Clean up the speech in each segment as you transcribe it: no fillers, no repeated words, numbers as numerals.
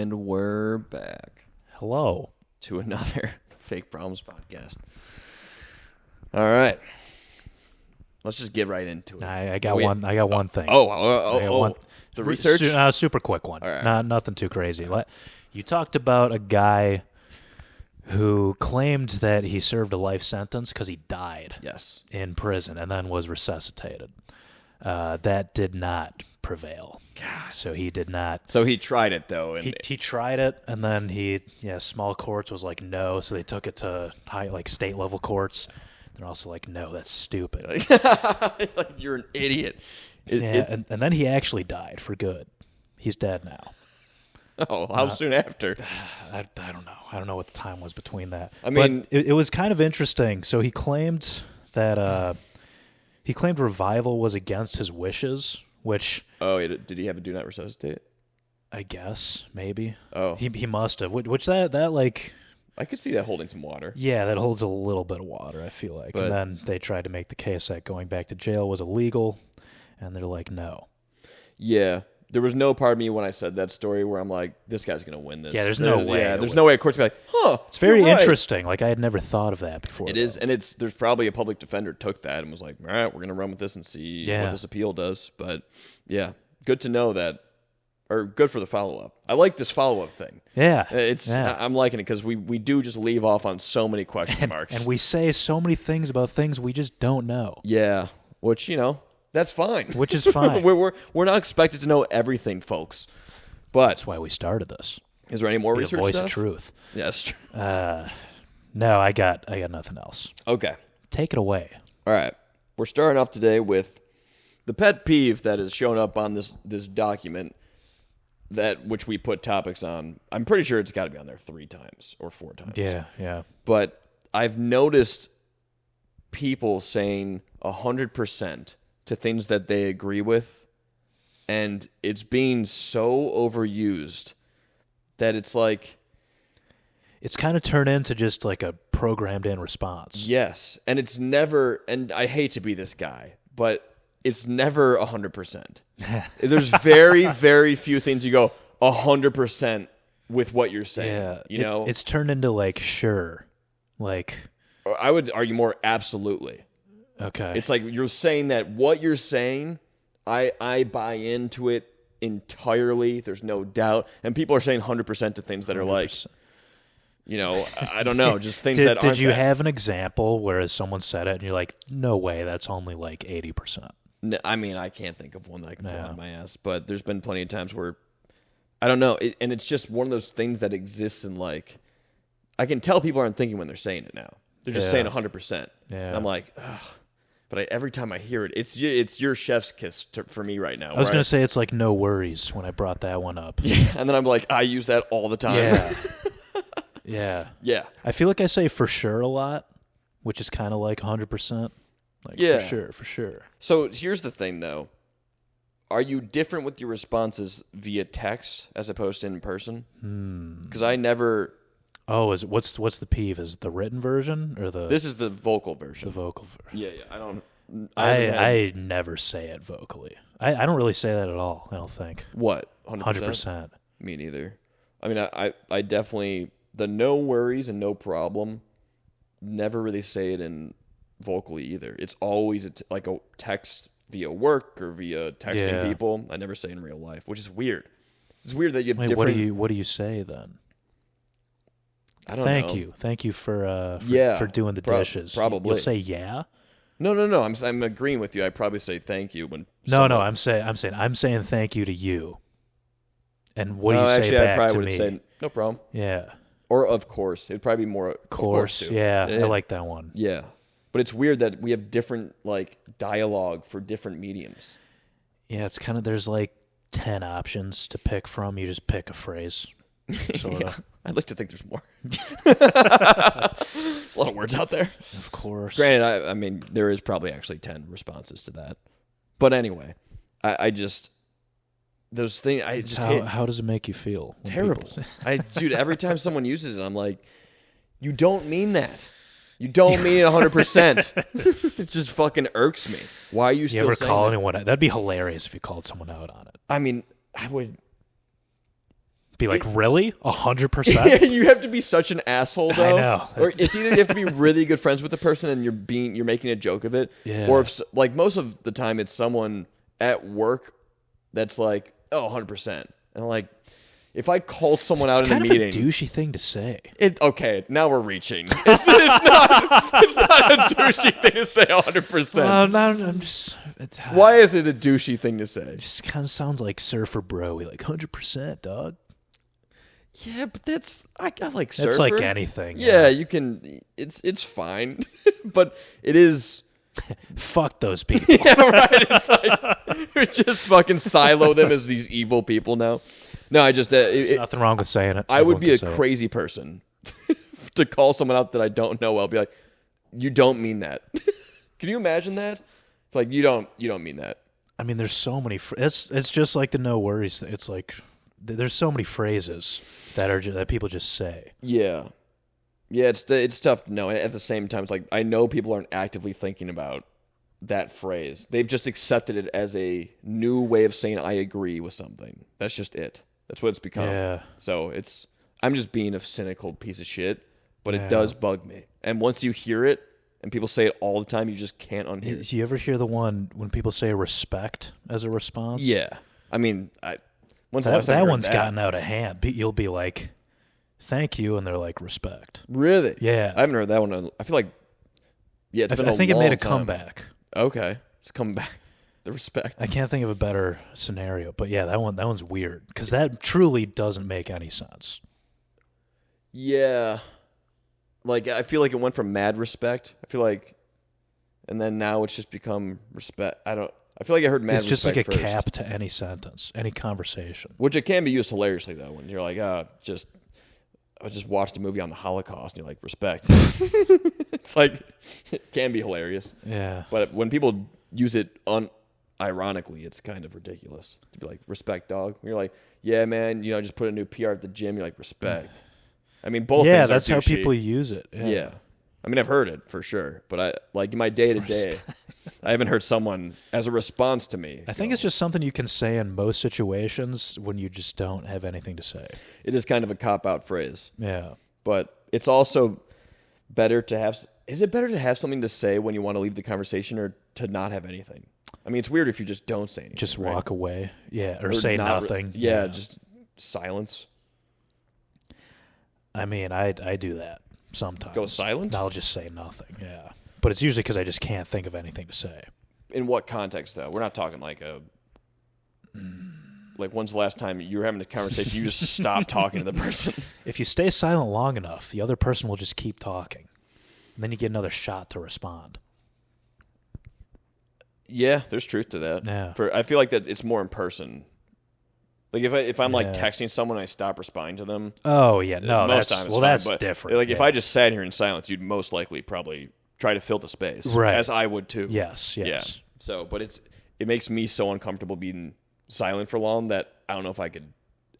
And we're back. Hello. To another Fake Problems podcast. All right. Let's just get right into it. I got one thing. The research? Super quick one. All right. Nothing too crazy. You talked about a guy who claimed that he served a life sentence because he died in prison and then was resuscitated. That did not prevail. God. So he did not. So he tried it, though. And he tried it, and then small courts was like, no, so they took it to state level courts. They're also like, no, that's stupid. Like, you're an idiot. And then he actually died for good. He's dead now. Oh, how soon after? I don't know. I don't know what the time was between that. I mean, but it was kind of interesting. So he claimed that revival was against his wishes, which did he have a do not resuscitate? I guess maybe. Oh, he must have. Which that like. I could see that holding some water. Yeah, that holds a little bit of water, I feel like. But, and then they tried to make the case that going back to jail was illegal, and they're like, no. Yeah. There was no part of me when I said that story where I'm like, this guy's going to win this. Yeah, there's no way. Yeah, there's no way a court's be like, huh. It's very right. interesting. Like, I had never thought of that before. It is, and there's probably a public defender took that and was like, all right, we're going to run with this and see what this appeal does. But, yeah, good to know that, or good for the follow-up. I like this follow-up thing. Yeah. I'm liking it because we do just leave off on so many question marks. And we say so many things about things we just don't know. Yeah, which, that's fine. Which is fine. we're not expected to know everything, folks. But that's why we started this. Is there any more research the voice stuff? of truth. Yes. No, I got nothing else. Okay. Take it away. All right. We're starting off today with the pet peeve that has shown up on this document which we put topics on. I'm pretty sure it's got to be on there 3 times or 4 times. Yeah. But I've noticed people saying 100% to things that they agree with, and it's being so overused that it's like... It's kind of turned into just like a programmed-in response. Yes, and it's never... And I hate to be this guy, but it's never 100%. There's very, very few things you go 100% with what you're saying. Yeah, it's turned into like sure, like I would argue more absolutely. Okay, it's like you're saying that what you're saying, I buy into it entirely. There's no doubt, and people are saying 100% to things that are 100%. Like, I don't know, just things that aren't. Did you have an example where someone said it and you're like, no way, that's only like 80%? No, I mean, I can't think of one that I can pull out of my ass, but there's been plenty of times where, I don't know, and it's just one of those things that exists in like, I can tell people aren't thinking when they're saying it now. They're just saying 100%. Yeah. And I'm like, ugh. But every time I hear it, it's your chef's kiss for me right now. I was going to say it's like no worries when I brought that one up. Yeah, and then I'm like, I use that all the time. Yeah. Yeah. I feel like I say for sure a lot, which is kind of like 100%. Like, for sure. So here's the thing, though. Are you different with your responses via text as opposed to in person? Because I never... Oh, what's the peeve? Is it the written version or the... This is the vocal version. The vocal version. Yeah. I never say it vocally. I don't really say that at all, I don't think. What? 100%? Me neither. I mean, I definitely... The no worries and no problem, never really say it in... vocally either. It's always like a text via work or via texting people. I never say in real life, which is weird. It's weird that you have different... What do you say then? I don't know. Thank you for doing the dishes. Probably. You'll say yeah? No. I'm agreeing with you. I probably say thank you when... No. I'm saying thank you to you. And what do you say back I probably to would me? say no problem. Yeah. Or of course. It'd probably be more of course too. Yeah, I like that one. Yeah. But it's weird that we have different like dialogue for different mediums. Yeah, it's kind of, there's like 10 options to pick from. You just pick a phrase. Sort of. I'd like to think there's more. There's a lot of words out there. Of course. Granted, I mean, there is probably actually 10 responses to that. But anyway, I just... Those things, I just how does it make you feel? Terrible. Dude, every time someone uses it, I'm like, you don't mean that. You don't mean it 100%. It just fucking irks me. Why are you still saying that? You ever call anyone? That'd be hilarious if you called someone out on it. I mean, I would... Be like, really? 100%? You have to be such an asshole, though. I know. Or it's either you have to be really good friends with the person and you're making a joke of it, or if like most of the time it's someone at work that's like, oh, 100%, and I'm like, if I called someone out in a meeting, it's kind of a douchey thing to say. Okay, now we're reaching. It's not a douchey thing to say 100%. Well, no, I'm just. Why is it a douchey thing to say? It just kind of sounds like surfer bro. We like 100%, dog. Yeah, but I like surfer. It's like anything. Yeah, you can. It's fine, but it is. Fuck those people. Yeah, right. It's like we just fucking silo them as these evil people now. No, I just. There's nothing wrong with saying it. I would be a crazy person to call someone out that I don't know. I'll be like, you don't mean that. Can you imagine that? Like you don't mean that. I mean, there's so many. It's just like the no worries. It's like there's so many phrases that people just say. Yeah, it's tough to know. And at the same time, it's like I know people aren't actively thinking about that phrase. They've just accepted it as a new way of saying I agree with something. That's just it. That's what it's become. Yeah. So I'm just being a cynical piece of shit, but it does bug me. And once you hear it, and people say it all the time, you just can't unhear it. Do you ever hear the one when people say respect as a response? Yeah. I mean, when's the that last time you heard one's gotten out of hand. You'll be like, thank you, and they're like, respect. Really? Yeah. I haven't heard that one. I feel like, yeah, it's been a long time. I think it made a comeback. Okay. It's coming back. The respect. I can't think of a better scenario, but yeah, that one's weird because that truly doesn't make any sense. Yeah. Like, I feel like it went from mad respect. I feel like, and then now it's just become respect. I feel like I heard mad respect. It's just like a first. cap to any sentence, any conversation. Which it can be used hilariously, though, when you're like, I just watched a movie on the Holocaust, and you're like, respect. It's like, it can be hilarious. Yeah. But when people use it unironically, it's kind of ridiculous. To be like, respect, dog. When you're like, yeah, man, just put a new PR at the gym. You're like, respect. I mean, both things that's are how douchey. people use it. Yeah. I mean, I've heard it for sure, but I like in my day-to-day, I haven't heard someone as a response to me. I think it's just something you can say in most situations when you just don't have anything to say. It is kind of a cop-out phrase. Yeah. But it's also better to have... Is it better to have something to say when you want to leave the conversation or to not have anything? I mean, it's weird if you just don't say anything. Just walk away. Yeah, or say nothing. Yeah, just silence. I mean, I do that sometimes. Go silent? I'll just say nothing, yeah. But it's usually because I just can't think of anything to say. In what context, though? We're not talking like like, when's the last time you were having a conversation, you just stopped talking to the person? If you stay silent long enough, the other person will just keep talking. And then you get another shot to respond. Yeah, there's truth to that. Yeah. I feel like that it's more in person. Like if I'm like texting someone and I stop responding to them. Oh yeah, no, most times it's fine, that's but different. Like if I just sat here in silence, you'd most likely probably try to fill the space, right? As I would too. Yes. Yeah. So, but it makes me so uncomfortable being silent for long that I don't know if I could.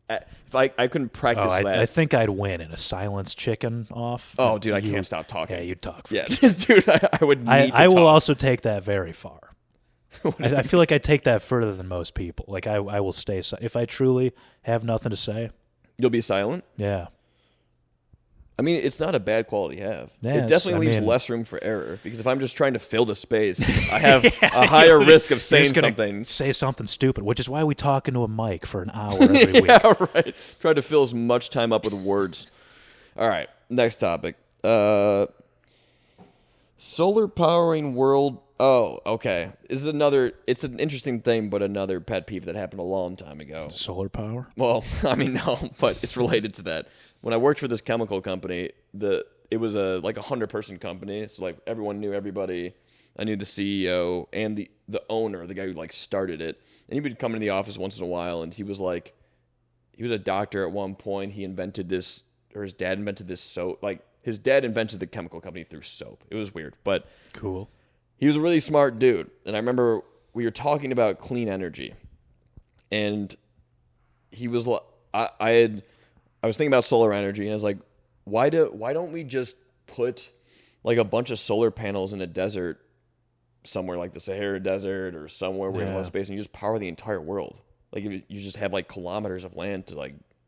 If I couldn't practice that. I think I'd win in a silence chicken off. Oh, dude, I can't stop talking. Yeah, you'd talk. Yeah, dude, I would. I will also take that very far. I feel like I take that further than most people. Like I will stay if I truly have nothing to say. You'll be silent? Yeah. I mean, it's not a bad quality to have. Yes, it definitely leaves less room for error because if I'm just trying to fill the space, I have a higher risk of saying something. Say something stupid, which is why we talk into a mic for an hour every week. Yeah, right. Try to fill as much time up with words. All right, next topic. Solar powering world. Oh, okay. This is it's an interesting thing, but another pet peeve that happened a long time ago. Solar power? Well, I mean, no, but it's related to that. When I worked for this chemical company, it was a 100-person company, so like everyone knew everybody. I knew the CEO and the owner, the guy who started it. And he would come into the office once in a while, and he was a doctor at one point. He invented this, or his dad invented this soap. His dad invented the chemical company through soap. It was weird, but cool. He was a really smart dude, and I remember we were talking about clean energy, and he was I was thinking about solar energy, and I was like, why don't we just put a bunch of solar panels in a desert somewhere like the Sahara Desert or somewhere where you have less space, and you just power the entire world? Like if you just have kilometers of land to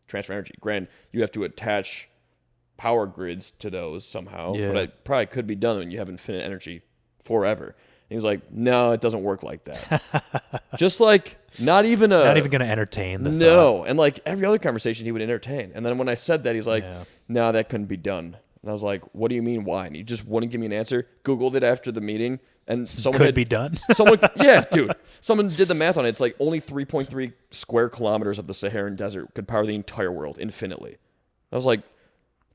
transfer energy. Granted, you have to attach power grids to those somehow, but it probably could be done when you have infinite energy forever. And he was like, no, it doesn't work like that. Just like not even going to entertain the thought. And like every other conversation he would entertain. And then when I said that, he's like, no, that couldn't be done. And I was like, what do you mean, why? And he just wouldn't give me an answer. Googled it after the meeting, and someone be done. Someone did the math on it. It's like only 3.3 square kilometers of the Saharan desert could power the entire world infinitely. I was like,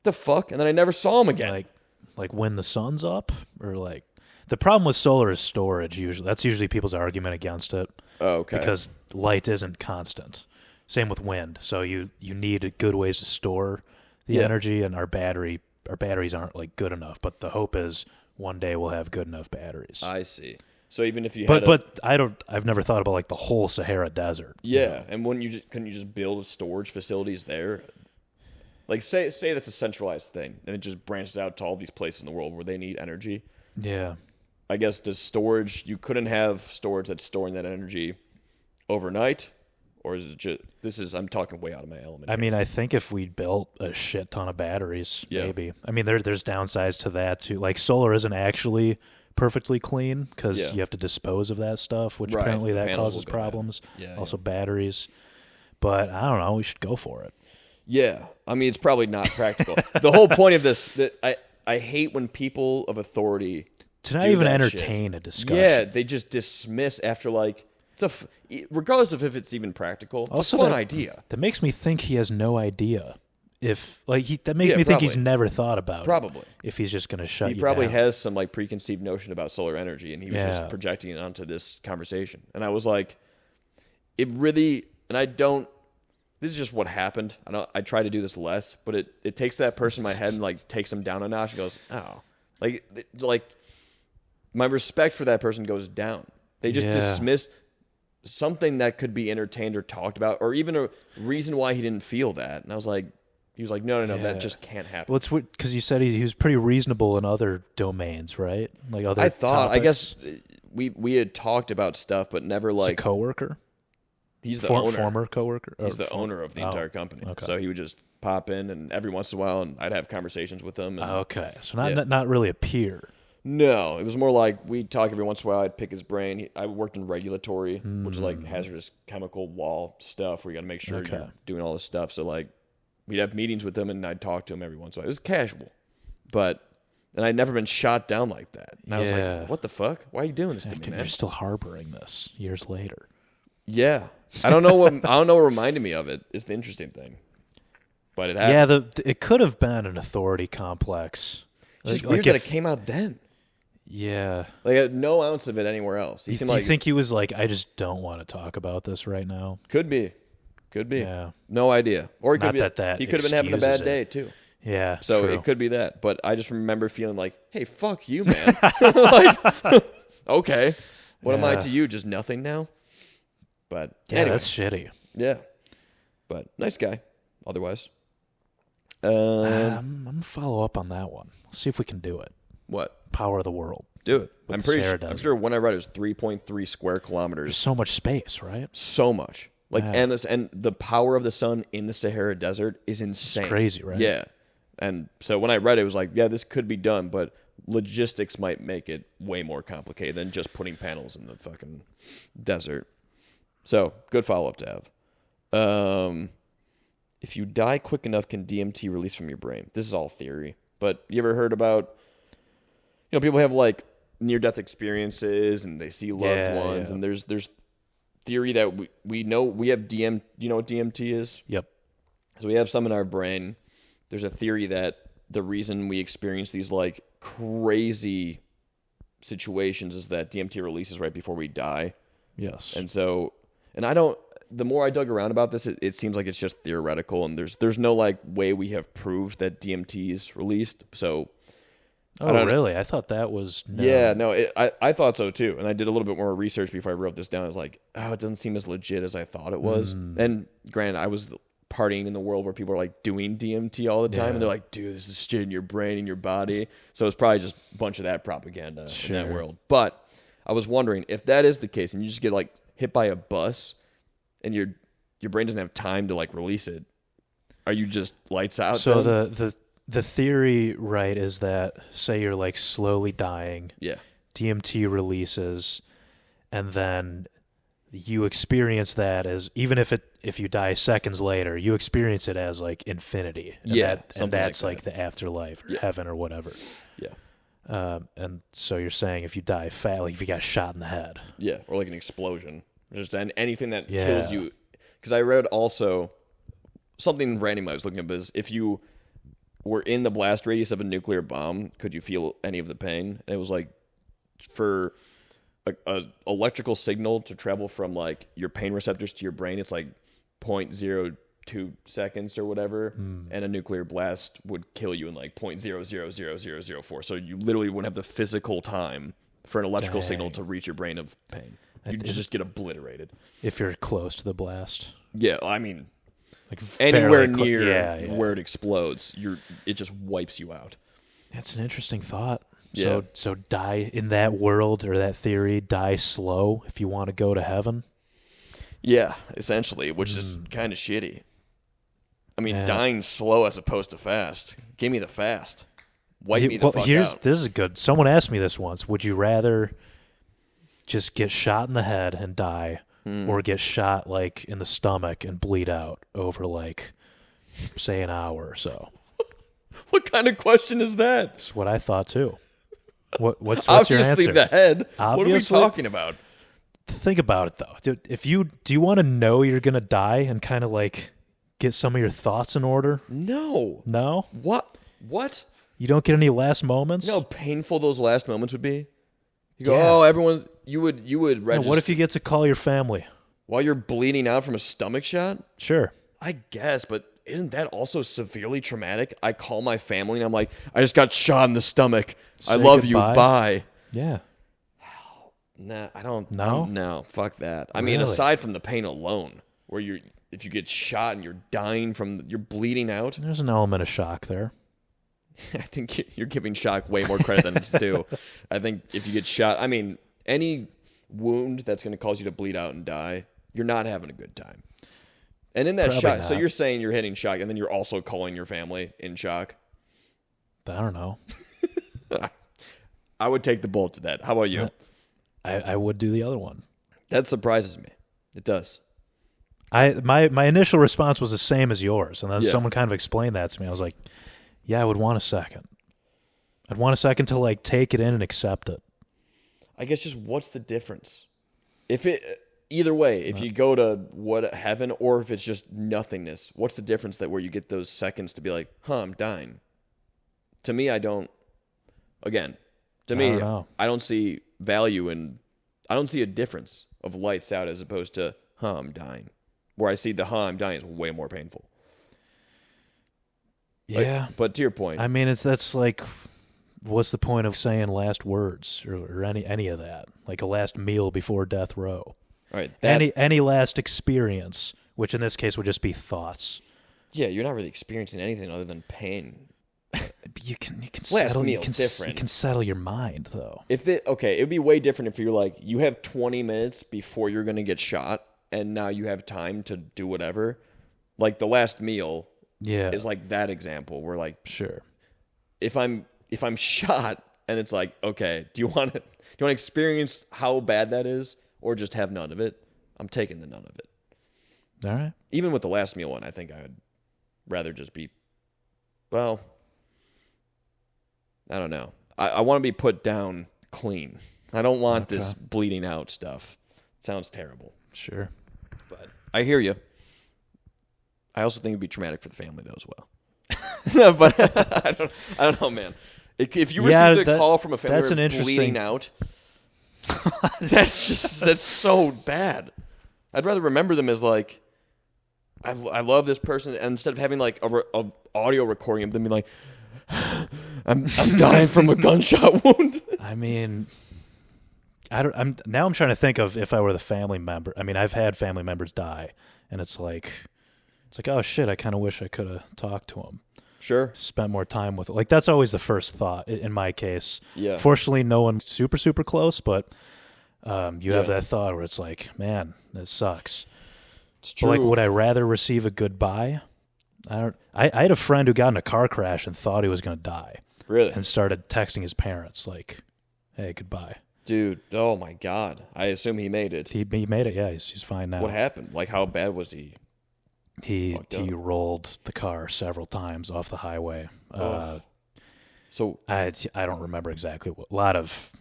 the fuck? And then I never saw him again. Like when the sun's up, or like the problem with solar is storage. Usually, that's usually people's argument against it. Oh, okay. Because light isn't constant. Same with wind. So you need good ways to store the energy, and our batteries aren't like good enough. But the hope is one day we'll have good enough batteries. I see. So even if you I've never thought about like the whole Sahara Desert. Yeah, and couldn't you just build storage facilities there? Like say that's a centralized thing, and it just branches out to all these places in the world where they need energy. Yeah. I guess you couldn't have storage that's storing that energy overnight, or is it just I'm talking way out of my element. I mean, I think if we built a shit ton of batteries, maybe. I mean, there's downsides to that too. Like solar isn't actually perfectly clean because you have to dispose of that stuff, which apparently that causes problems. Also batteries. But I don't know, we should go for it. Yeah. I mean, it's probably not practical. The whole point of this, I hate when people of authority to not even entertain a discussion. Yeah, they just dismiss after like regardless of if it's even practical. It's also a fun idea. That makes me think he has no idea. That makes me think he's never thought about it. If he's just going to shut you down. He probably has some like preconceived notion about solar energy, and he was just projecting it onto this conversation. And I was like, it really, and I don't, this is just what happened. I try to do this less, but it takes that person in my head and like takes them down a notch and goes, oh, like my respect for that person goes down. They just dismiss something that could be entertained or talked about, or even a reason why he didn't feel that. And I was like, he was like, no, that just can't happen. Well, it's because you said he was pretty reasonable in other domains, right? Like other I guess we had talked about stuff, but never like a coworker. He's the owner. Former coworker. He's the owner of the entire company. Okay. So he would just pop in, and every once in a while, and I'd have conversations with him. And, okay, so not really a peer. No, it was more like we'd talk every once in a while. I'd pick his brain. I worked in regulatory, which is like hazardous chemical law stuff where you got to make sure you're doing all this stuff. So like we'd have meetins with him, and I'd talk to him every once in a while. It was casual, and I'd never been shot down like that. And I was like, what the fuck? Why are you doing this to me, man? You're still harboring this years later. Yeah. I don't know what reminded me of it is the interesting thing. But it happened. Yeah, it could have been an authority complex. It's just weird that it came out then. Yeah. Like no ounce of it anywhere else. You think he was like, I just don't want to talk about this right now? Could be. Yeah. No idea. Or he could have been having a bad day too. Yeah. So it could be that. But I just remember feeling like, hey, fuck you, man. Like, okay. What am I to you? Just nothing now? But anyway. That's shitty. Yeah. But nice guy, otherwise. I'm going to follow up on that one. See if we can do it. What? Power of the world. Do it. I'm sure when I read it was 3.3 square kilometers. There's so much space, right? So much. Like and the power of the sun in the Sahara Desert is insane. It's crazy, right? Yeah. And so when I read it was like, yeah, this could be done, but logistics might make it way more complicated than just putting panels in the fucking desert. So, good follow-up to have. If you die quick enough, can DMT release from your brain? This is all theory. But you ever heard about, people have like near-death experiences and they see loved ones. Yeah. And there's theory that we know we have you know what DMT is? Yep. So we have some in our brain. There's a theory that the reason we experience these like crazy situations is that DMT releases right before we die. Yes. And so, the more I dug around about this, it seems like it's just theoretical, and there's no like way we have proved that DMT is released. So, really? I thought that was no. Yeah, no, I thought so too, and I did a little bit more research before I wrote this down. I was like, it doesn't seem as legit as I thought it was. And granted, I was partying in the world where people are like doing DMT all the time, and they're like, dude, this is shit in your brain and your body. So it's probably just a bunch of that propaganda in that world. But I was wondering if that is the case, and you just get like hit by a bus, and your brain doesn't have time to like release it. Are you just lights out? So the theory, right, is that say you're like slowly dying. Yeah. DMT releases, and then you experience that as even if you die seconds later, you experience it as like infinity. And that's like the afterlife or heaven or whatever. Yeah. And so you're saying if you die fast, like if you got shot in the head. Yeah, or like an explosion. Just anything that kills you. Because I read also something random I was looking up is if you were in the blast radius of a nuclear bomb, could you feel any of the pain? And it was like for a electrical signal to travel from like your pain receptors to your brain, it's like 0.02 seconds or whatever, and a nuclear blast would kill you in like 0.000004. So you literally wouldn't have the physical time for an electrical signal to reach your brain of pain. You'd just get obliterated if you're close to the blast. Yeah, I mean, like anywhere near where it explodes, it just wipes you out. That's an interesting thought. So die in that world or that theory, die slow if you want to go to heaven. Yeah, essentially, which is kind of shitty. I mean, dying slow as opposed to fast. Give me the fast. Wipe me the fuck out. This is good. Someone asked me this once. Would you rather just get shot in the head and die, or get shot like in the stomach and bleed out over like, say, an hour or so? What kind of question is that? That's what I thought too. What's Obviously your answer? The head. Obviously, what are we talking about? Think about it though. Do you want to know you're gonna die and kind of like get some of your thoughts in order? No. What? You don't get any last moments? You know how painful those last moments would be? You go, everyone. You would register. What if you get to call your family while you're bleeding out from a stomach shot? Sure. I guess, but isn't that also severely traumatic? I call my family and I'm like, I just got shot in the stomach. I love you. Bye. Yeah. Nah, I don't. No? No, fuck that. I mean, aside from the pain alone, where if you get shot and you're dying you're bleeding out. There's an element of shock there. I think you're giving shock way more credit than it's due. I think if you get shot, I mean, any wound that's going to cause you to bleed out and die, you're not having a good time. And in that Probably shock, not. so you're saying you're hitting shock, and then you're also calling your family in shock? I don't know. I would take the bullet to that. How about you? I would do the other one. That surprises me. It does. My initial response was the same as yours, and then someone kind of explained that to me. I was like, yeah, I would want a second. I'd want a second to like take it in and accept it. I guess just what's the difference? Either way, if you go to heaven or if it's just nothingness, what's the difference that where you get those seconds to be like, I'm dying? To me, I don't. Again, I don't see value in. I don't see a difference of lights out as opposed to I'm dying. Where I see the I'm dying is way more painful. Yeah, but to your point, I mean, that's like, what's the point of saying last words or any of that? Like a last meal before death row. Right. Any last experience, which in this case would just be thoughts. Yeah, you're not really experiencing anything other than pain. You can last settle. meal's different. You can settle your mind though. It would be way different if you're like you have 20 minutes before you're gonna get shot, and now you have time to do whatever. Like the last meal. Yeah, is like that example where like sure. If I'm shot and it's like, okay, do you want to experience how bad that is or just have none of it? I'm taking the none of it. All right. Even with the last meal one, I think I would rather just be, well, I don't know. I want to be put down clean. I don't want this bleeding out stuff. It sounds terrible. Sure. But I hear you. I also think it'd be traumatic for the family though as well. But I don't know, man. If you received a call from a family bleeding out, that's so bad. I'd rather remember them as like, I love this person, and instead of having like a audio recording of them being like, I'm dying from a gunshot wound. I mean, I'm trying to think of if I were the family member. I mean, I've had family members die, and it's like, oh shit, I kind of wish I could have talked to him. Sure. Spent more time with it. Like, that's always the first thought in my case. Yeah. Fortunately, no one super, super close, but you have that thought where it's like, man, this sucks. It's true. But like, would I rather receive a goodbye I had a friend who got in a car crash and thought he was going to die. Really? And started texting his parents like, "Hey, goodbye." Dude, oh my God! I assume he made it. He made it. Yeah, he's fine now. What happened? Like, how bad was he? He rolled the car several times off the highway. So I don't remember exactly what. A lot of.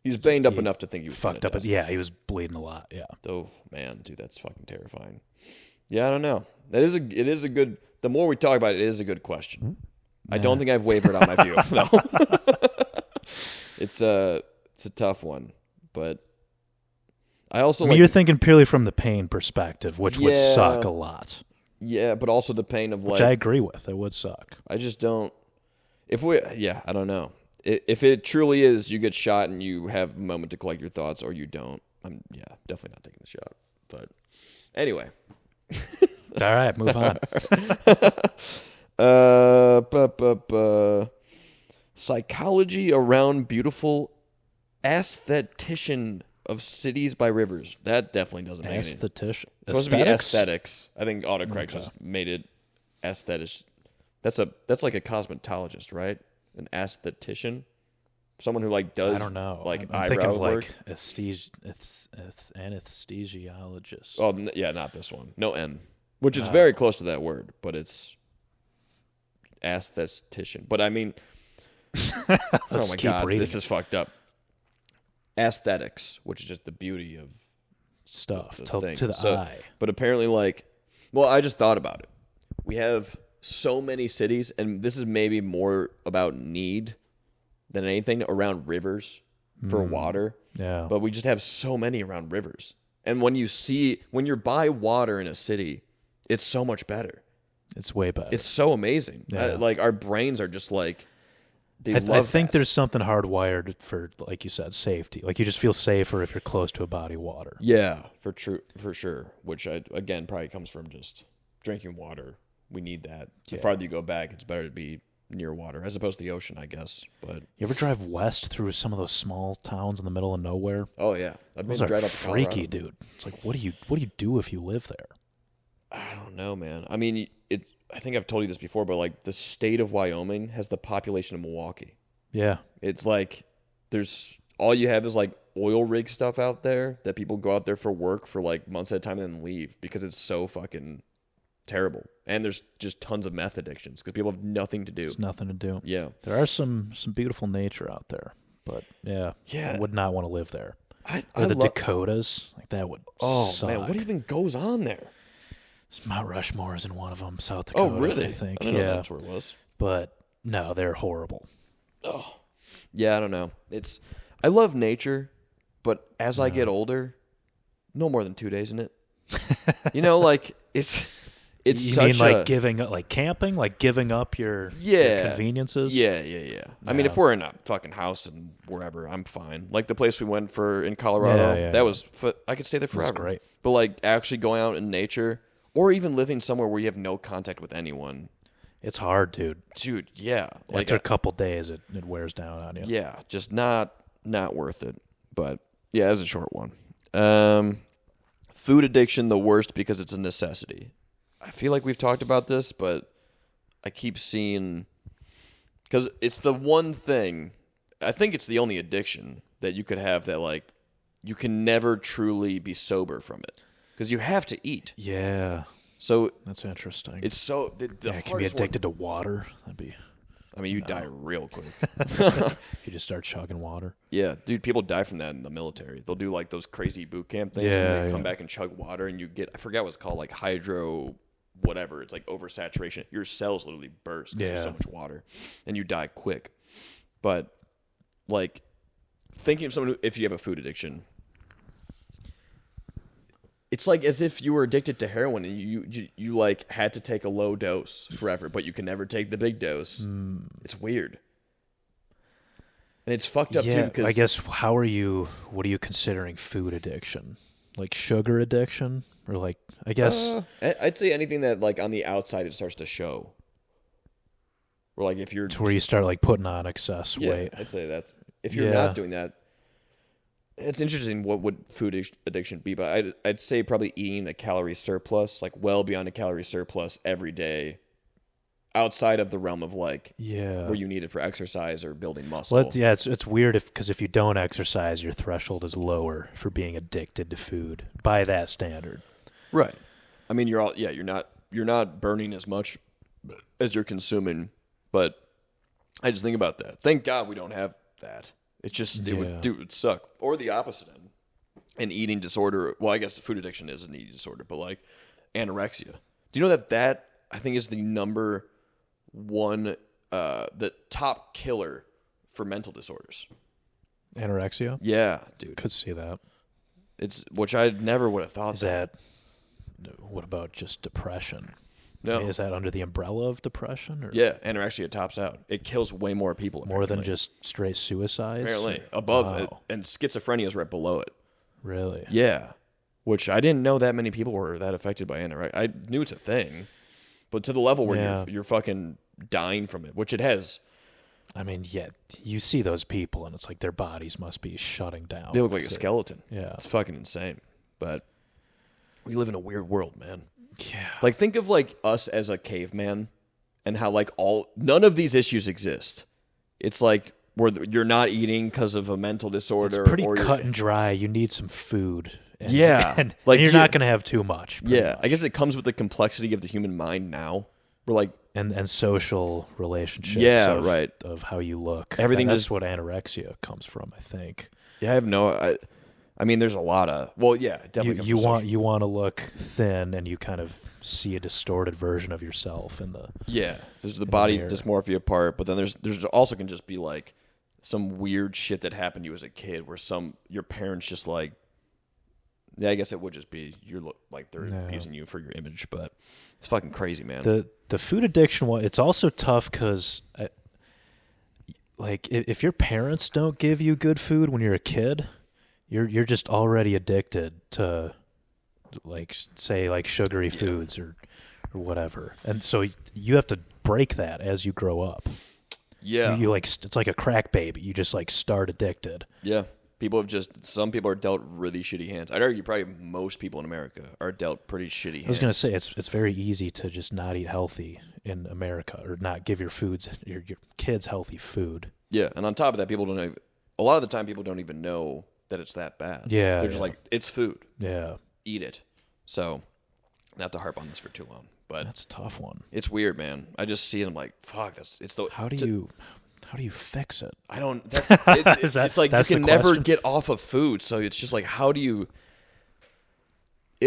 He's banged up enough to think he was fucked up. Yeah, he was bleeding a lot. Yeah. Oh man, dude, that's fucking terrifying. Yeah, I don't know. It is a good. The more we talk about it, it is a good question. I don't think I've wavered on my view though. It's a tough one, but I also. You're thinking purely from the pain perspective, which would suck a lot. Yeah, but also the pain of which I agree with. It would suck. I just don't. I don't know. If it truly is, you get shot and you have a moment to collect your thoughts, or you don't. I'm definitely not taking the shot. But anyway. All right, move on. Psychology around beautiful aesthetician of cities by rivers. That definitely doesn't make sense. Aesthetician. It's supposed to be aesthetics. I think autocorrect just made it aesthetic. That's like a cosmetologist, right? An aesthetician, someone who does. I don't know. I'm eyebrow thinking of work. Anesthesiologist. Oh yeah, not this one. No N, which is very close to that word, but it's aesthetician. But I mean, oh my God, this is fucked up. Aesthetics, which is just the beauty of stuff to the eye. But apparently, I just thought about it. We have so many cities, and this is maybe more about need than anything around rivers for water. Yeah. But we just have so many around rivers. And when you're by water in a city, it's so much better. It's way better. It's so amazing. Yeah. Our brains are just like, I think there's something hardwired for, like you said, safety. Like you just feel safer if you're close to a body of water. Yeah, for sure. Which again probably comes from just drinking water. We need that. The farther you go back, it's better to be near water as opposed to the ocean, I guess. But you ever drive west through some of those small towns in the middle of nowhere? Oh yeah, those are freaky, dude. It's like, what do you do if you live there? I don't know, man. I mean, I think I've told you this before, but the state of Wyoming has the population of Milwaukee. Yeah, it's there's all you have is oil rig stuff out there that people go out there for work for months at a time and then leave because it's so fucking terrible. And there's just tons of meth addictions because people have nothing to do. There's nothing to do. Yeah. There are some beautiful nature out there, but yeah, I would not want to live there. Or the Dakotas, that would suck. Man, what even goes on there? Mount Rushmore is in one of them, South Dakota. Oh, really? I think. I didn't know that's where it was. But no, they're horrible. Oh, yeah, I don't know. I love nature, but as I get older, no more than 2 days in it. It's you such mean giving up, camping, giving up your conveniences? Yeah. I mean, if we're in a fucking house and wherever, I'm fine. The place we went for in Colorado, that was I could stay there forever. That's great. But actually going out in nature, or even living somewhere where you have no contact with anyone, it's hard, dude. Dude, yeah. After a couple days, it wears down on you. Yeah, just not worth it. But yeah, it was a short one. Food addiction, the worst because it's a necessity. I feel like we've talked about this, but I keep seeing, because it's the one thing, I think it's the only addiction that you could have that you can never truly be sober from it because you have to eat. Yeah. So that's interesting. It's so can be addicted to water. That'd be. I mean, you die real quick. You just start chugging water. Yeah, dude, people die from that in the military. They'll do those crazy boot camp things, and they come back and chug water, and you get, I forget what it's called, hydro whatever. It's oversaturation. Your cells literally burst because there's so much water, and you die quick. But thinking of someone if you have a food addiction, it's as if you were addicted to heroin and you had to take a low dose forever, but you can never take the big dose. It's weird. And it's fucked up too. Because I guess what are you considering food addiction? Sugar addiction? Or I guess I'd say anything that on the outside it starts to show. Or if you're to where you start putting on excess weight. I'd say that's if you're not doing that. It's interesting what would food addiction be, but I'd say probably eating a calorie surplus, well beyond a calorie surplus every day outside of the realm of like where you need it for exercise or building muscle. Well, it's weird because if you don't exercise, your threshold is lower for being addicted to food by that standard. Right. I mean, you're not burning as much as you're consuming, but I just think about that. Thank God we don't have that. It's just it would suck. Or the opposite end, an eating disorder. Well, I guess food addiction is an eating disorder, but like anorexia. Do you know that I think is the number one, the top killer for mental disorders? Anorexia? Yeah, dude. Could see that. It's which I never would have thought. Is that? What about just depression? No. Is that under the umbrella of depression? Or? Yeah, anorexia tops out. It kills way more people. More than just straight suicides? Apparently. Above it, and schizophrenia is right below it. Really? Yeah. Which I didn't know that many people were that affected by anorexia. I knew it's a thing, but to the level where you're fucking dying from it, which it has. I mean, you see those people, and it's like their bodies must be shutting down. They look like a skeleton. Yeah. It's fucking insane. But we live in a weird world, man. Yeah. Like, think of, like, us as a caveman and how, like, none of these issues exist. It's like where you're not eating because of a mental disorder. It's pretty cut and dry. You need some food. And, and you're not going to have too much. Yeah. I guess it comes with the complexity of the human mind now. We're like... And social relationships right. of how you look. Everything that's what anorexia comes from, I think. Yeah, I have no... I mean, there's a lot of... Well, yeah, definitely. You want to look thin, and you kind of see a distorted version of yourself in the... Yeah, there's the body dysmorphia part, but then there's also can just be like some weird shit that happened to you as a kid where your parents just like... Yeah, I guess it would just be they're using you for your image, but it's fucking crazy, man. The food addiction one, it's also tough because... Like, if your parents don't give you good food when you're a kid... You're just already addicted to, like, say, like sugary foods or whatever, and so you have to break that as you grow up. Yeah, you like it's like a crack baby. You just like start addicted. Yeah, some people are dealt really shitty hands. I'd argue probably most people in America are dealt pretty shitty hands. I was gonna say it's very easy to just not eat healthy in America or not give your kids healthy food. Yeah, and on top of that, a lot of the time people don't even know that it's that bad. Yeah. They're just like, it's food. Yeah. Eat it. So, not to harp on this for too long, but... That's a tough one. It's weird, man. I just see it, I'm like, fuck, How do you fix it? I don't... It's like you can never get off of food, so it's just like, how do you...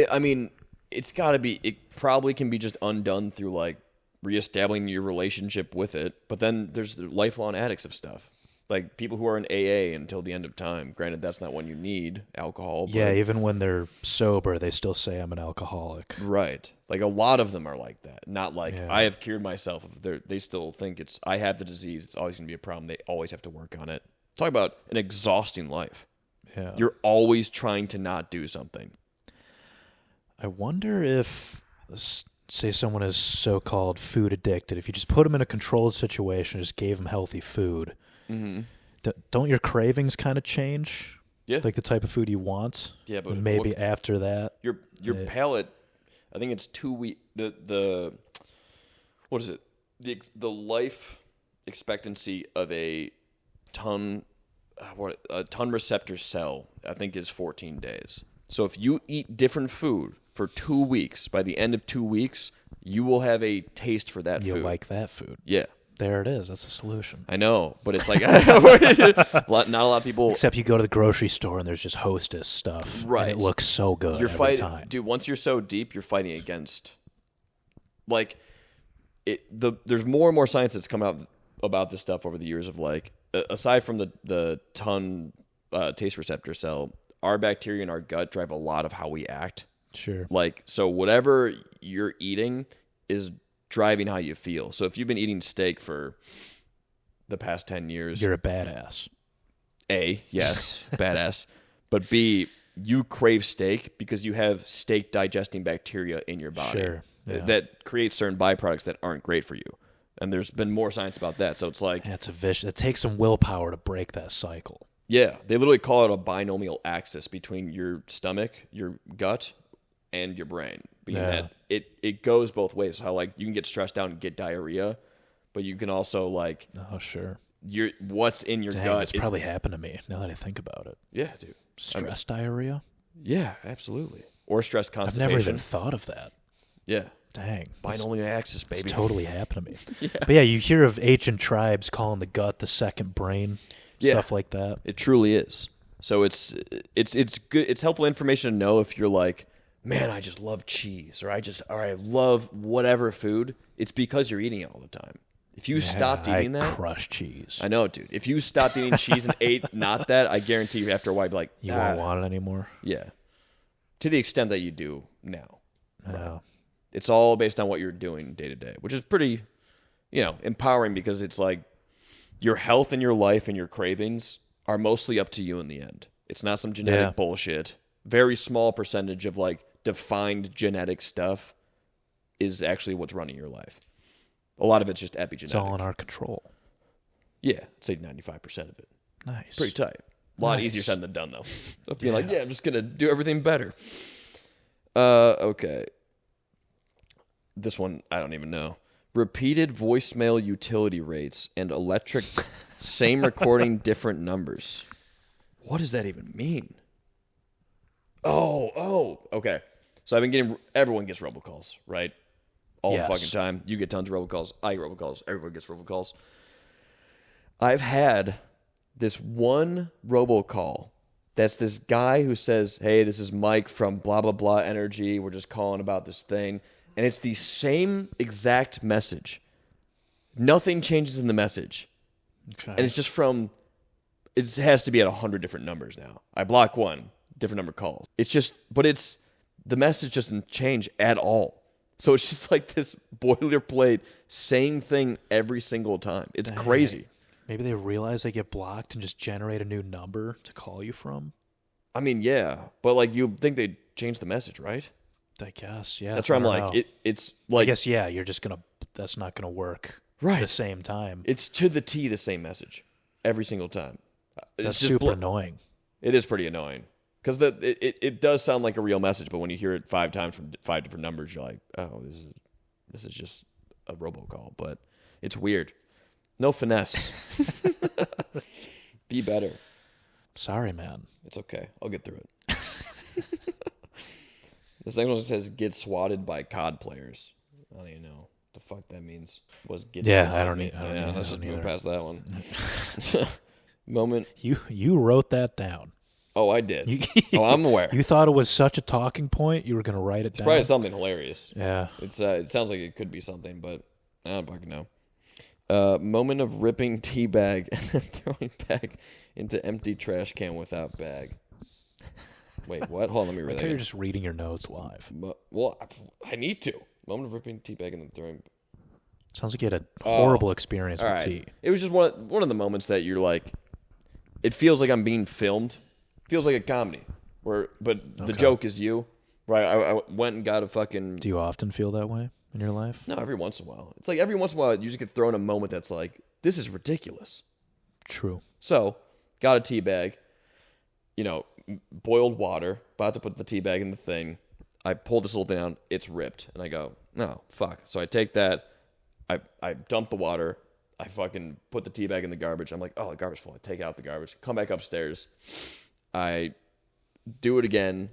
I mean, it's gotta be... It probably can be just undone through, like, reestablishing your relationship with it, but then there's the lifelong addicts of stuff. Like, people who are in AA until the end of time. Granted, that's not when you need alcohol. But yeah, even when they're sober, they still say, I'm an alcoholic. Right. Like, a lot of them are like that. Not like, I have cured myself. They still think I have the disease. It's always going to be a problem. They always have to work on it. Talk about an exhausting life. Yeah. You're always trying to not do something. I wonder if, say someone is so-called food addicted, if you just put them in a controlled situation, just gave them healthy food... Mm-hmm. Don't your cravings kind of change? Yeah. Like the type of food you want? Yeah, but... Maybe after that... Your palate, I think it's 2 weeks... The what is it? The life expectancy of a ton receptor cell, I think, is 14 days. So if you eat different food for 2 weeks, by the end of 2 weeks, you will have a taste for that food. You'll like that food. Yeah. There it is. That's a solution. I know, but it's like not a lot of people. Except you go to the grocery store and there's just Hostess stuff, right? And it looks so good. You're every time. Dude. Once you're so deep, you're fighting against, like, it. There's more and more science that's come out about this stuff over the years. Of like, aside from the ton taste receptor cell, our bacteria in our gut drive a lot of how we act. Sure. Like, so whatever you're eating is driving how you feel. So if you've been eating steak for the past 10 years... You're a badass. A, yes, badass. But B, you crave steak because you have steak digesting bacteria in your body. Sure. Yeah. That creates certain byproducts that aren't great for you. And there's been more science about that. So it's like... It's a vicious... It takes some willpower to break that cycle. Yeah. They literally call it a binomial axis between your stomach, your gut, and your brain. being that it goes both ways. How like you can get stressed out and get diarrhea, but you can also like what's in your gut. That's probably happened to me now that I think about it. Yeah, dude. Stress diarrhea? Yeah, absolutely. Or stress constipation. I've never even thought of that. Yeah. Dang. Binomial axis, baby. It's totally happened to me. Yeah. But yeah, you hear of ancient tribes calling the gut the second brain, stuff like that. It truly is. So it's good. It's helpful information to know if you're like, man, I just love cheese, or I love whatever food. It's because you're eating it all the time. If you stopped eating that, crush cheese. I know, dude. If you stopped eating cheese and ate not that, I guarantee you after a while, you'd be like, you won't want it anymore. Yeah, to the extent that you do now. Yeah. Right? It's all based on what you're doing day to day, which is pretty, empowering because it's like your health and your life and your cravings are mostly up to you in the end. It's not some genetic bullshit. Very small percentage of like defined genetic stuff is actually what's running your life. A lot of it's just epigenetic. It's all in our control. Yeah, I'd say 95% of it. Nice. Pretty tight. A lot easier said than done, though. Of being like, I'm just going to do everything better. Okay. This one, I don't even know. Repeated voicemail utility rates and electric, same recording, different numbers. What does that even mean? Oh, okay. So I've been getting, everyone gets robocalls, right? All the fucking time. You get tons of robocalls. I get robocalls. Everyone gets robocalls. I've had this one robocall that's this guy who says, hey, this is Mike from blah, blah, blah energy. We're just calling about this thing. And it's the same exact message. Nothing changes in the message. Okay. And it's just it has to be at 100 different numbers now. I block one, different number calls. It's just, the message doesn't change at all. So it's just like this boilerplate, same thing every single time. It's crazy. Maybe they realize they get blocked and just generate a new number to call you from. I mean, yeah, but like you think they'd change the message, right? I guess, yeah. That's where I'm like, it's like, I guess, yeah. That's not gonna work right the same time. It's to the T the same message every single time. That's super annoying. It is pretty annoying. Because it does sound like a real message, but when you hear it 5 times from 5 different numbers, you're like, oh, this is just a robocall. But it's weird. No finesse. Be better. Sorry, man. It's okay. I'll get through it. This next one says, get swatted by COD players. I don't even know what the fuck that means. I don't need. Let's just move past that one. Moment. You wrote that down. Oh, I did. I'm aware. You thought it was such a talking point, you were going to write it down? It's probably something hilarious. Yeah. It sounds like it could be something, but I don't fucking know. Moment of ripping tea bag and then throwing back into empty trash can without bag. Wait, what? Hold on, let me read that. You're just reading your notes live. Well, I need to. Moment of ripping tea bag and then throwing... Sounds like you had a horrible experience with tea. It was just one of the moments that you're like... It feels like I'm being filmed. Feels like a comedy, but the joke is you, right? I went and got a fucking... Do you often feel that way in your life? No, every once in a while. It's like every once in a while you just get thrown a moment that's like, this is ridiculous. True. So, got a tea bag, boiled water, about to put the tea bag in the thing. I pull this little thing out, it's ripped, and I go, no, fuck. So I take that, I dump the water, I fucking put the tea bag in the garbage. I'm like, oh, the garbage full. I take out the garbage, come back upstairs. I do it again.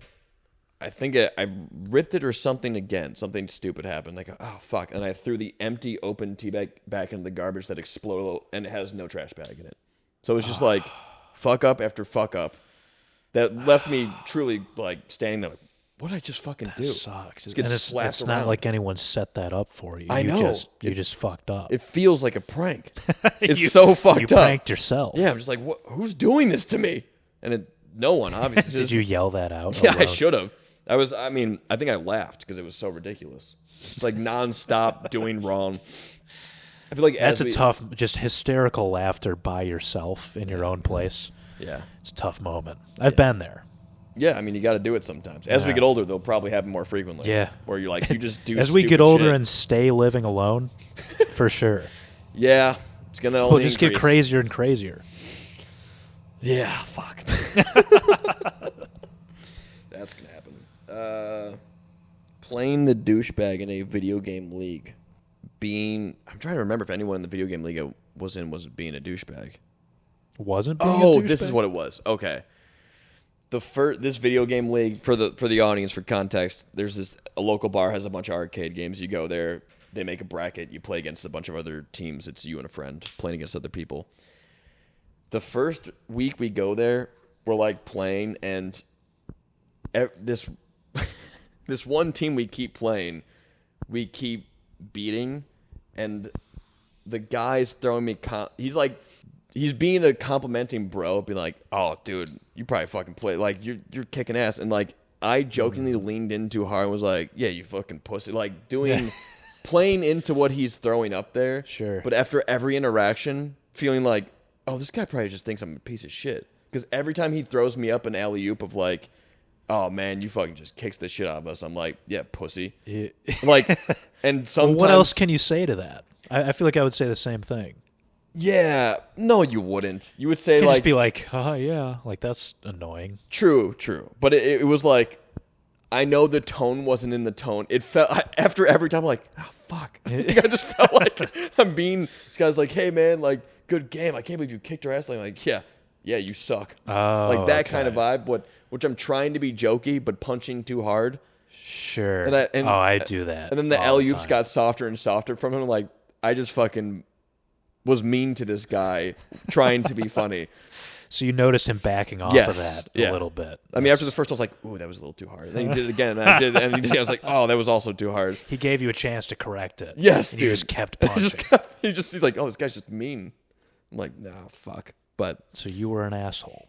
I think I ripped it or something again. Something stupid happened. I go, oh, fuck. And I threw the empty, open tea bag back into the garbage that exploded, and it has no trash bag in it. So it was just like fuck up after fuck up. That left me truly like standing there like, what did I just fucking do? Sucks. And it's not like anyone set that up for you. You just fucked up. It feels like a prank. It's so fucked up. You pranked yourself. Yeah, I'm just like, who's doing this to me? And no one, obviously. Did you yell that out? Yeah, alone? I should have. I think I laughed because it was so ridiculous. It's like nonstop doing wrong. I feel like that's tough, just hysterical laughter by yourself in your own place. Yeah. It's a tough moment. I've been there. Yeah, you got to do it sometimes. As we get older, they'll probably happen more frequently. Yeah. Where you're like, you just do As we get older and stay living alone, for sure. Yeah. It's going to only just get crazier and crazier. Yeah, fuck. That's going to happen. Playing the douchebag in a video game league. I'm trying to remember if anyone in the video game league I was being a douchebag. Wasn't being a douchebag? This is what it was. Okay. This video game league, for the audience, for context, there's a local bar has a bunch of arcade games. You go there, they make a bracket, you play against a bunch of other teams. It's you and a friend playing against other people. The first week we go there, we're like playing, and this one team we keep playing, we keep beating, and the guy's throwing me he's being a complimenting bro, being like, "Oh, dude, you probably fucking play like you're kicking ass." And like I jokingly leaned in too hard and was like, "Yeah, you fucking pussy." Like playing into what he's throwing up there. Sure. But after every interaction, feeling like, "Oh, this guy probably just thinks I'm a piece of shit." Because every time he throws me up an alley-oop of like, "Oh man, you fucking just kicks the shit out of us," I'm like, "Yeah, pussy." Like, and sometimes well, what else can you say to that? I feel like I would say the same thing. Yeah, no, you wouldn't. You would say you like, just be like, "Oh yeah," like that's annoying. True. But it was like, I know the tone wasn't in the tone. It felt after every time, I'm like, "Oh fuck!" Like, I just felt like I'm being. This guy's like, "Hey man, like good game. I can't believe you kicked our ass." Like, yeah, you suck. Oh, like that kind of vibe. Which I'm trying to be jokey, but punching too hard. Sure. I do that. And then the alley-oops got softer and softer from him. Like I just fucking was mean to this guy, trying to be funny. So you noticed him backing off of that a little bit. I mean, after the first one, I was like, "Ooh, that was a little too hard." And then he did it again, and I did, and I was like, "Oh, that was also too hard." He gave you a chance to correct it. Yes, and dude. He just kept punching. He's like, "Oh, this guy's just mean." I'm like, "No, fuck." But so you were an asshole.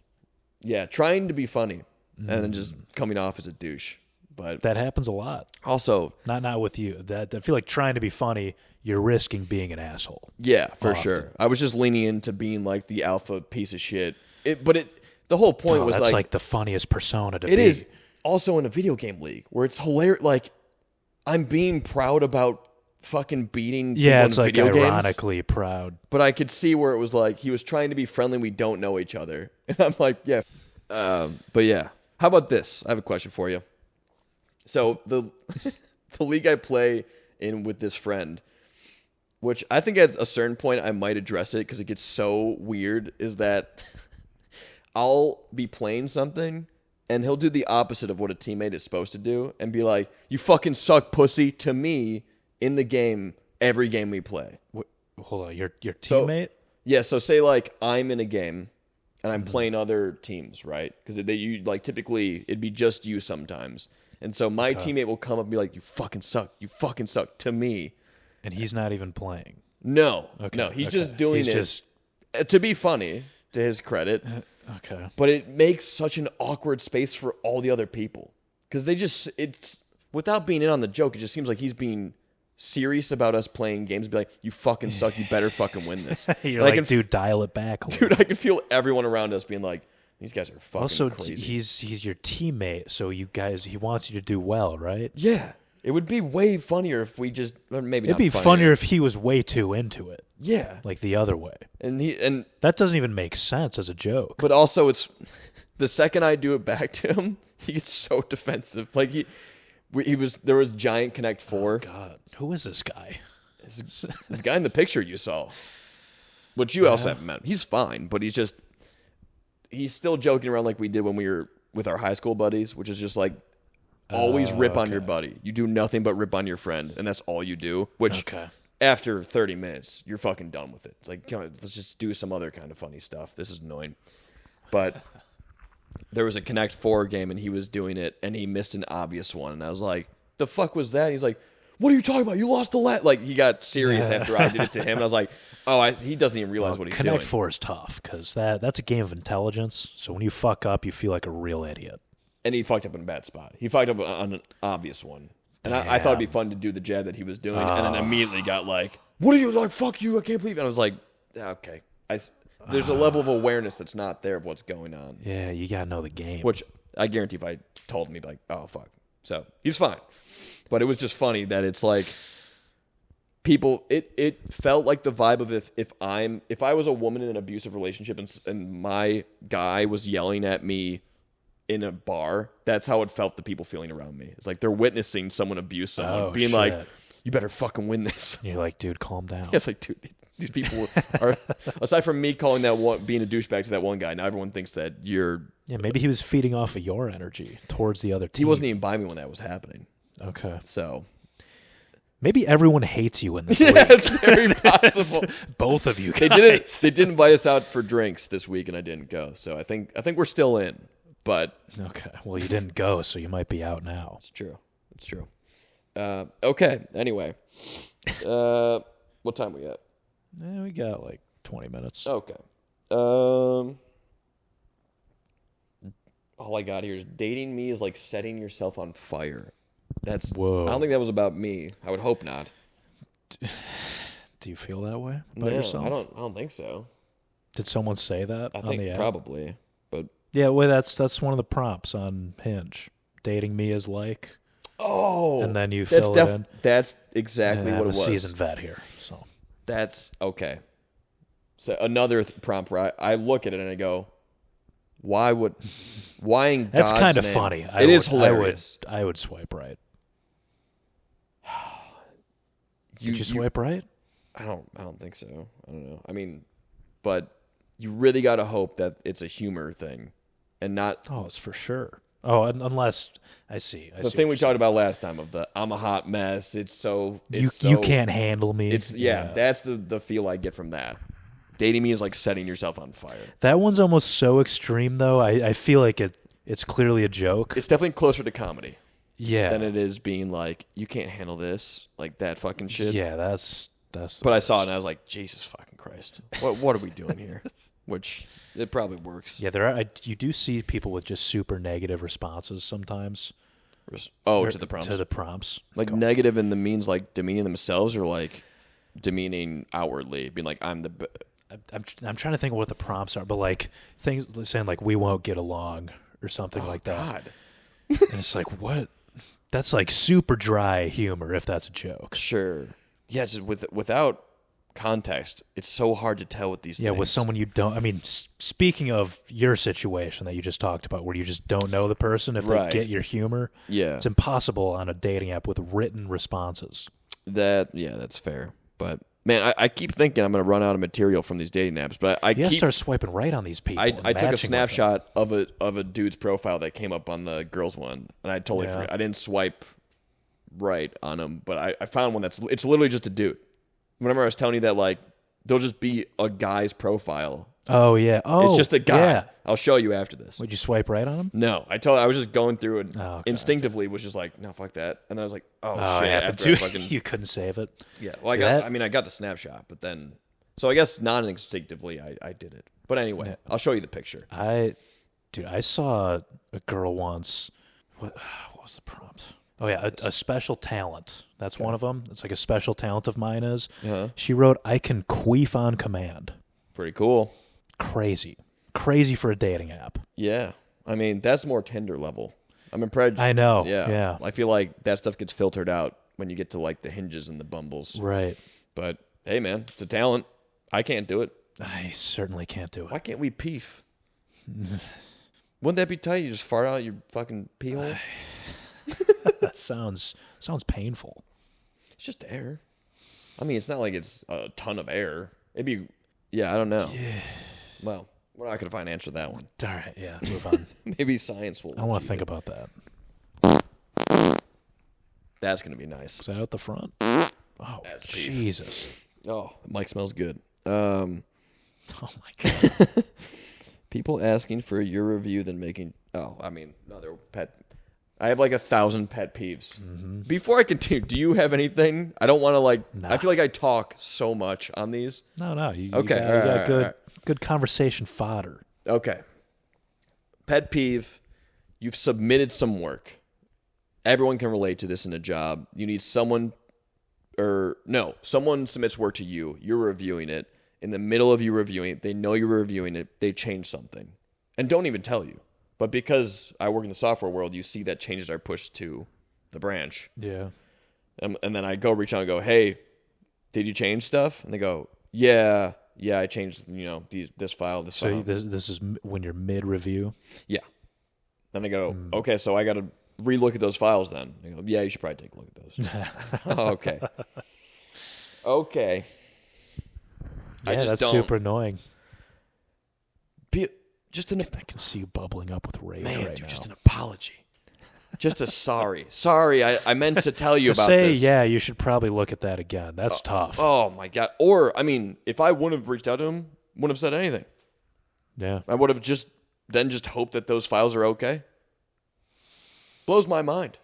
Yeah, trying to be funny and then just coming off as a douche. But that happens a lot. Also, not with you. That I feel like trying to be funny, you're risking being an asshole. Yeah, for sure. I was just leaning into being like the alpha piece of shit. The whole point was that's like the funniest persona to be. It is also in a video game league where it's hilarious. Like I'm being proud about fucking beating. Yeah, it's like video ironically games, proud. But I could see where it was like he was trying to be friendly. We don't know each other, and I'm like, yeah. But yeah, how about this? I have a question for you. So the league I play in with this friend, which I think at a certain point I might address it because it gets so weird, is that I'll be playing something and he'll do the opposite of what a teammate is supposed to do and be like, "You fucking suck, pussy," to me in the game, every game we play. Hold on, your teammate? So say like I'm in a game and I'm playing other teams, right? Because you like typically it'd be just you sometimes. And so my teammate will come up and be like, "You fucking suck to me." And he's not even playing. No. He's just doing it to be funny, to his credit. Okay. But it makes such an awkward space for all the other people. Because it's without being in on the joke, it just seems like he's being serious about us playing games. Be like, "You fucking suck. You better fucking win this." You're like, dude, dial it back. Dude, I can feel everyone around us being like, "These guys are fucking crazy." He's your teammate, so he wants you to do well, right? Yeah. It would be way funnier if we just It'd be funnier if he was way too into it. Yeah. Like the other way. And that doesn't even make sense as a joke. But also it's the second I do it back to him, he gets so defensive. Like there was Giant Connect 4. Oh God. Who is this guy? The guy in the picture you saw. Which you also haven't met. He's fine, but he's still joking around like we did when we were with our high school buddies, which is just like always rip on your buddy. You do nothing but rip on your friend, and that's all you do. Which after 30 minutes, you're fucking done with it. It's like, come on, let's just do some other kind of funny stuff. This is annoying. But there was a Connect 4 game, and he was doing it, and he missed an obvious one. And I was like, "The fuck was that?" And he's like, "What are you talking about? You lost the Like, he got serious after I did it to him. And I was like, "Oh, he doesn't even realize what he's doing." Connect 4 is tough, because that's a game of intelligence. So when you fuck up, you feel like a real idiot. And he fucked up in a bad spot. He fucked up on an obvious one. And I thought it'd be fun to do the jab that he was doing. And then immediately got like, "What are you like? Fuck you. I can't believe it." And I was like, okay. There's a level of awareness that's not there of what's going on. Yeah, you got to know the game. Which I guarantee if I told him, he'd be like, "Oh, fuck." So he's fine. But it was just funny that it's like people, it felt like the vibe of if I was a woman in an abusive relationship and my guy was yelling at me in a bar, that's how it felt the people feeling around me. It's like they're witnessing someone abuse someone, being like, you better fucking win this. And you're like, dude, calm down. Yeah, it's like, dude, these people are, aside from me calling that one, being a douchebag to that one guy, now everyone thinks that you're. Yeah, maybe he was feeding off of your energy towards the other team. He wasn't even by me when that was happening. Okay. So. Maybe everyone hates you in this league. It's very possible. Both of you guys. They did invite us out for drinks this week, and I didn't go. So I think we're still in. But okay, well, you didn't go, so you might be out now. It's true. Okay. Anyway, what time we at? We got like 20 minutes. Okay. All I got here is dating me is like setting yourself on fire. Whoa. I don't think that was about me. I would hope not. Do you feel that way about yourself? I don't think so. Did someone say that on the app? Probably. But yeah, well, that's one of the prompts on Hinge. Dating me is like. Oh. And then you fill it in. That's exactly what it was. I'm a seasoned vet here, so. That's okay. So another prompt where I look at it and I go, why in God's That's kind of name? funny. It is hilarious. I would swipe right. Did you swipe right? I don't think so. I don't know. I mean, but you really got to hope that it's a humor thing and not. Oh, it's for sure. Oh, unless I see. The thing we talked about last time of the I'm a hot mess. You can't handle me. That's the feel I get from that. Dating me is like setting yourself on fire. That one's almost so extreme, though. I feel like it's clearly a joke. It's definitely closer to comedy. Yeah. Than it is being like, you can't handle this, like that fucking shit. Yeah, that's. But I saw it and I was like, Jesus fucking Christ, what are we doing here? Which it probably works. Yeah, you do see people with just super negative responses sometimes. To the prompts. To the prompts, like negative in the means like demeaning themselves or like demeaning outwardly, being like I'm trying to think of what the prompts are, but like things saying like we won't get along or something like that. God. And it's like what? That's like super dry humor if that's a joke. Sure. Yeah, just without context, it's so hard to tell with these things. Yeah, with someone you don't. I mean, speaking of your situation that you just talked about, where you just don't know the person, if they get your humor, it's impossible on a dating app with written responses. That's fair. But man, I keep thinking I'm going to run out of material from these dating apps. But I keep start swiping right on these people. I took a snapshot of a dude's profile that came up on the girls one, and I totally forgot. I didn't swipe right on him, but I found one it's literally just a dude. Remember I was telling you that like there'll just be a guy's profile. Oh yeah. Oh, it's just a guy. Yeah. I'll show you after this. Would you swipe right on him? No, I was just going through it instinctively, was just like, no, fuck that. And then I was like, oh shit. After you couldn't save it. Yeah. Well, I got the snapshot, but then so I guess non-instinctively I did it. But anyway, I'll show you the picture. I saw a girl once. What was the prompt? Oh, yeah, a special talent. That's one of them. It's like a special talent of mine is. Uh-huh. She wrote, I can queef on command. Pretty cool. Crazy. Crazy for a dating app. Yeah. I mean, that's more Tinder level. I'm impressed. I know. Yeah. I feel like that stuff gets filtered out when you get to like the Hinges and the Bumbles. Right. But, hey, man, it's a talent. I can't do it. I certainly can't do it. Why can't we peef? Wouldn't that be tight? You just fart out your fucking pee hole? That sounds painful. It's just air. I mean, it's not like it's a ton of air. Maybe, I don't know. Yeah. Well, we're not going to find an answer to that one. All right, yeah, move on. Maybe science will. I want to think about that. That's going to be nice. Is that out the front? Oh, Jesus. Oh, the mic smells good. Oh, my God. People asking for your review than making... Oh, I mean, another pet... I have like 1,000 pet peeves. Mm-hmm. Before I continue, do you have anything? I don't want to I feel like I talk so much on these. No. You got good conversation fodder. Okay. Pet peeve. You've submitted some work. Everyone can relate to this in a job. You need someone submits work to you. You're reviewing it. In the middle of you reviewing it, they know you're reviewing it. They change something and don't even tell you. But because I work in the software world, you see that changes are pushed to the branch. Yeah. And then I go reach out and go, hey, did you change stuff? And they go, yeah, I changed, this file, this file. So this is when you're mid-review? Yeah. And I go, okay, so I got to relook at those files then. I go, yeah, you should probably take a look at those. Okay. Okay. Yeah, that's super annoying. I can see you bubbling up with rage right now. Just an apology. Just a sorry. Sorry, I meant to tell you about this. Yeah, you should probably look at that again. That's tough. Oh, my God. Or, I mean, if I wouldn't have reached out to him, wouldn't have said anything. Yeah. I would have just hoped that those files are okay. Blows my mind.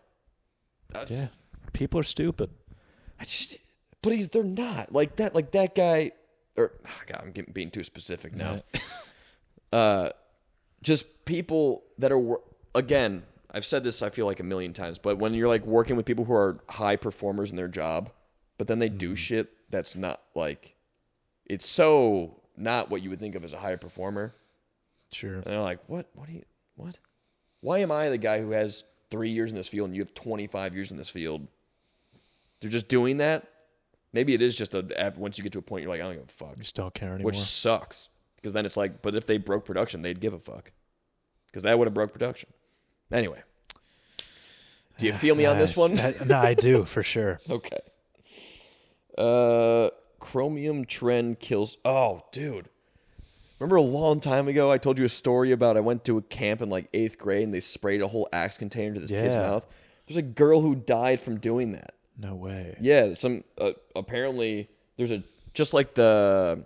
Yeah. People are stupid. But they're not. Like that guy, or, God, I'm being too specific now. Just people that are, again, I've said this, I feel like, a million times, but when you're like working with people who are high performers in their job, but then they do shit that's not like, it's so not what you would think of as a high performer. Sure. And they're like, what? Why am I the guy who has 3 years in this field and you have 25 years in this field? They're just doing that. Maybe it is just once you get to a point, you're like, I don't give a fuck. You just don't care anymore. Which sucks. Because then it's like, but if they broke production, they'd give a fuck. Because that would have broke production. Anyway. Do you feel me on this one? No, I do, for sure. Okay. Chromium trend kills. Oh, dude. Remember a long time ago, I told you a story about I went to a camp in like 8th grade and they sprayed a whole Axe container to this kid's mouth? There's a girl who died from doing that. No way. Yeah, apparently there's just like the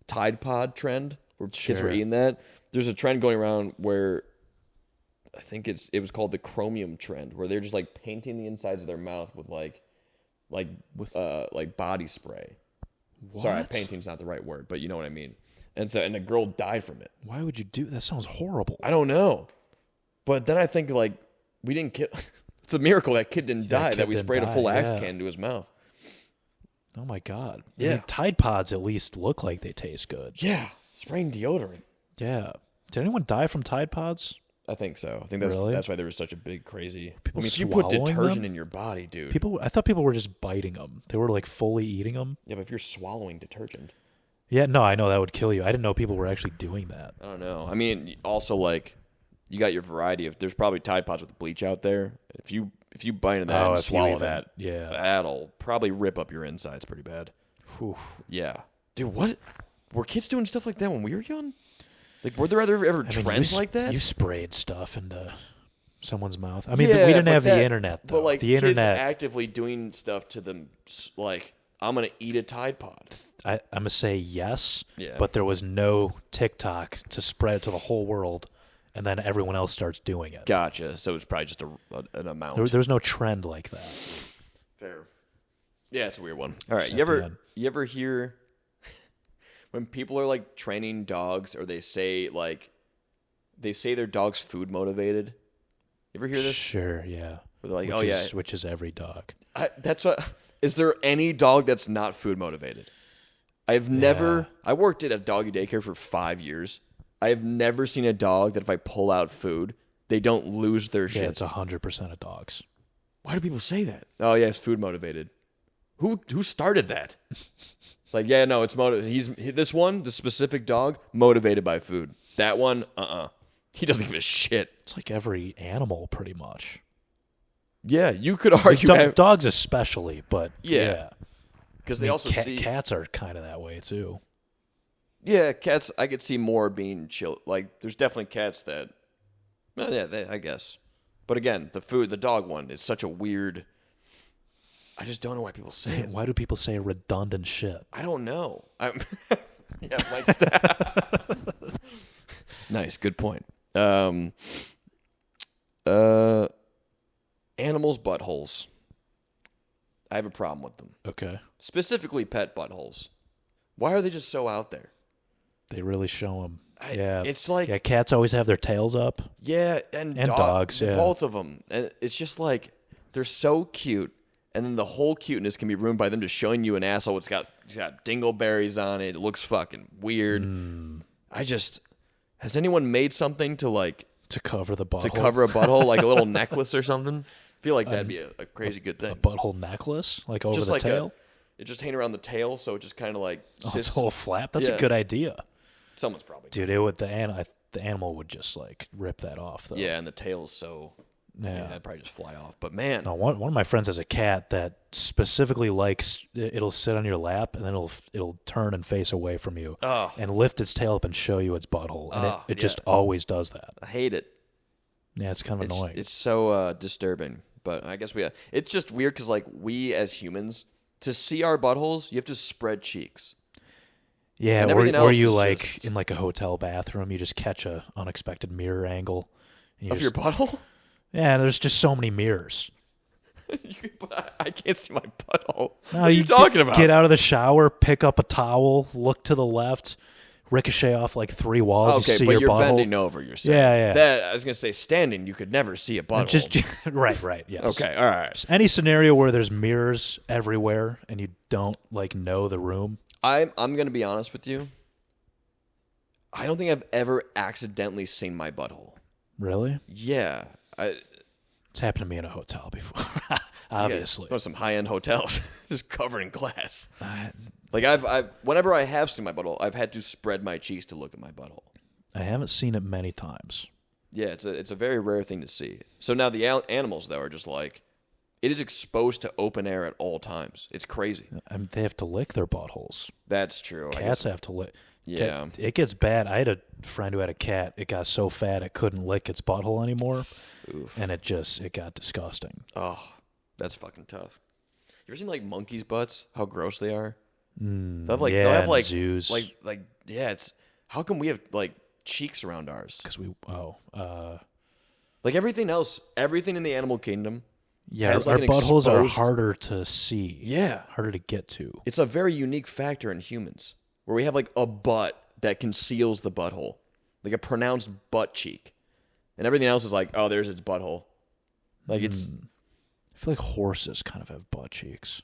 Tide Pod trend where kids were eating that. There's a trend going around where I think it was called the chromium trend, where they're just like painting the insides of their mouth with like body spray. What? Sorry, painting's not the right word, but you know what I mean. And a girl died from it. Why would you do that? Sounds horrible. I don't know. But then I think like we didn't kill. It's a miracle that kid didn't die. That we sprayed a full Axe can into his mouth. Oh my God. Yeah. I mean, Tide Pods at least look like they taste good. Yeah. Spraying deodorant. Yeah. Did anyone die from Tide Pods? I think so. I think that's why there was such a big crazy. People if you put detergent in your body, dude. I thought people were just biting them. They were like fully eating them. Yeah, but if you're swallowing detergent. Yeah, no, I know that would kill you. I didn't know people were actually doing that. I don't know. I mean, also like you got your variety of. There's probably Tide Pods with bleach out there. If you bite into that and swallow that, that'll probably rip up your insides pretty bad. Whew. Yeah, dude. What were kids doing stuff like that when we were young? Like, were there ever trends like that? You sprayed stuff into someone's mouth. I mean, we didn't have the internet, though. But, like, the internet, kids actively doing stuff to them, like, I'm going to eat a Tide Pod. I'm going to say yes, but there was no TikTok to spread it to the whole world, and then everyone else starts doing it. Gotcha. So it's probably just an amount. There was no trend like that. Fair. Yeah, it's a weird one. All right, you ever hear... when people are like training dogs, or they say their dog's food motivated. You ever hear this? Sure, yeah. Where they're like, which is every dog. Is there any dog that's not food motivated? I've never. I worked at a doggy daycare for 5 years. I have never seen a dog that if I pull out food, they don't lose their shit. Yeah, it's 100% of dogs. Why do people say that? Oh yeah, it's food motivated. Who started that? It's like, yeah, no, it's motivated. This specific dog, motivated by food. That one, he doesn't give a shit. It's like every animal, pretty much. Yeah, you could argue. Dogs especially, but yeah. Because they also see... Cats are kind of that way, too. Yeah, cats, I could see more being chill. Like, there's definitely cats that... Well, yeah, I guess. But again, the dog one is such a weird... I just don't know why people say it. Why do people say redundant shit? I don't know. Mike. Nice, good point. Animals' buttholes. I have a problem with them. Okay. Specifically pet buttholes. Why are they just so out there? They really show them. It's like... Yeah, cats always have their tails up. Yeah, and dogs, both of them. And it's just like, they're so cute. And then the whole cuteness can be ruined by them just showing you an asshole. It's got dingleberries on it. It looks fucking weird. Has anyone made something to cover the butthole? To cover a butthole, like a little necklace or something? I feel like that'd be a crazy good thing. A butthole necklace? Like over the tail? It just hang around the tail, so it just kind of like sits. It's a whole flap? That's a good idea. Someone's probably Dude, the animal would just like rip that off though. Yeah, and the tail's so that'd probably just fly off. But man, no, one of my friends has a cat that specifically likes it'll sit on your lap and then it'll turn and face away from you and lift its tail up and show you its butthole, and it just always does that. I hate it. Yeah, it's kind of annoying. It's so disturbing. But I guess it's just weird because like we as humans, to see our buttholes, you have to spread cheeks. Yeah, or you like in like a hotel bathroom, you just catch a unexpected mirror angle of your butthole. Yeah, there's just so many mirrors. I can't see my butthole. No, what are you talking about? Get out of the shower, pick up a towel, look to the left, ricochet off like 3 walls. Okay, you see but you're butthole. Bending over. You're saying. Yeah. I was gonna say standing, you could never see a butthole. Right. Yes. Okay. All right. Any scenario where there's mirrors everywhere and you don't like know the room. I'm gonna be honest with you. I don't think I've ever accidentally seen my butthole. Really? Yeah. It's happened to me in a hotel before. Obviously. Go to some high-end hotels, just covered in glass. Like I've whenever I have seen my butthole, I've had to spread my cheeks to look at my butthole. I haven't seen it many times. Yeah, it's a very rare thing to see. So now the animals though are just like, it is exposed to open air at all times. It's crazy. They have to lick their buttholes. That's true. Cats have to lick. Yeah. It gets bad. I had a friend who had a cat. It got so fat it couldn't lick its butthole anymore. Oof. And it got disgusting. Oh, that's fucking tough. You ever seen like monkeys' butts? How gross they are. They'll have like zoos. It's how come we have like cheeks around ours? Because like everything else, everything in the animal kingdom. Yeah, our buttholes are harder to see. Yeah, harder to get to. It's a very unique factor in humans where we have like a butt that conceals the butthole, like a pronounced butt cheek, and everything else is like, oh, there's its butthole. Like it's. I feel like horses kind of have butt cheeks.